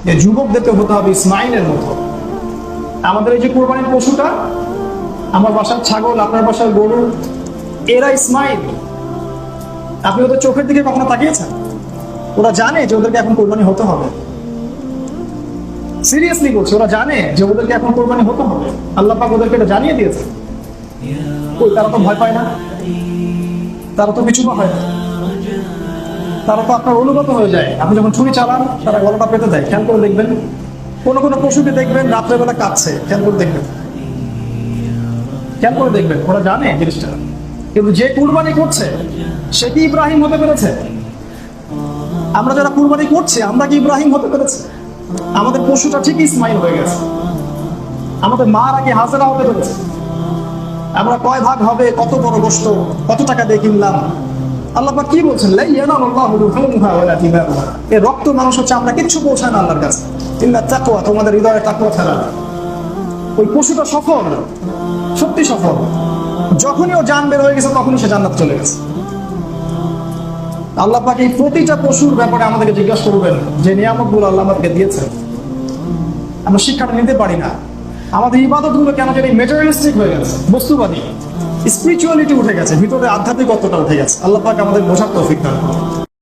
যে যুবকদেরকে হতে হবে ইসমাইলের মতো। আমাদের এই যে কোরবানির পশুটা, আমার বাসার ছাগল, আপনার বাসার গরু, এরা ইসমাইল। আপনি ওদের চোখের দিকে কখনো তাকিয়েছেন? ওরা জানে যে ওদেরকে এখন কোরবানি হতে হবে। সিরিয়াসলি বলছে, ওরা জানে যে ওদেরকে এখন কোরবানি হতে হবে। আল্লাহ পাক ওদেরকে এটা জানিয়ে দিয়েছে। ওই তারা তো ভয় পায় না, তারা তো পিছু পা হয় না, তারা তো আপনার অনুগত হয়ে যায়। আপনি যখন ছুরি চালান তারা গলাটা পেতে দেয়। খেয়াল করে দেখবেন, কোনো কোনো পশুকে দেখবেন রাত্রেবেলা কাঁদছে, খেয়াল করে দেখবেন, খেয়াল করে দেখবেন, ওরা জানে জিনিসটা। কিন্তু যে কুরবানি করছে সে কি ইব্রাহিম হতে পেরেছে? আমরা যারা কুরবানি করছি, আমরা কি ইব্রাহিম হতে পেরেছি? আমাদের পশুটা ঠিকই ইসমাইল হয়ে গেছে। আমাদের মার আগে হাজেরা হতে পেরেছে। আমরা কয় ভাগ হবে, কত বড় গোশত, কত টাকা দিয়ে কিনলাম, আল্লাহ পাক কি বলছেন? লা ইয়ানালুল্লাহু লুহুমুহা ওয়ালা দিমাউহা। এই রক্ত মানুষ হচ্ছে, আমরা কিচ্ছু পৌঁছায় না আল্লাহর কাছে, ইল্লা তাকওয়া, তোমাদের হৃদয়ে তাকওয়া ছাড়া। ওই পশুটা সফল, সত্যি সফল। যখনই ও জান বের হয়ে গেছে তখনই সে জান্নাত চলে গেছে। আল্লাহ পাক এই প্রতিটা পশুর ব্যাপারে আমাদেরকে জিজ্ঞাসা করবেন যে নিয়ামতগুলো আল্লাহ আমাদেরকে দিয়েছেন। আমরা শিক্ষাটা নিতে পারি না। আমাদের ইবাদতগুলো কেন জানি ম্যাটেরিয়ালিস্টিক হয়ে গেছে, বস্তুবাদী। স্পিরিচুয়ালিটি উঠে গেছে, ভিতরে আধ্যাত্মিকতাটা উঠে গেছে। আল্লাহ পাক আমাদের বোঝার তৌফিক দান করুন।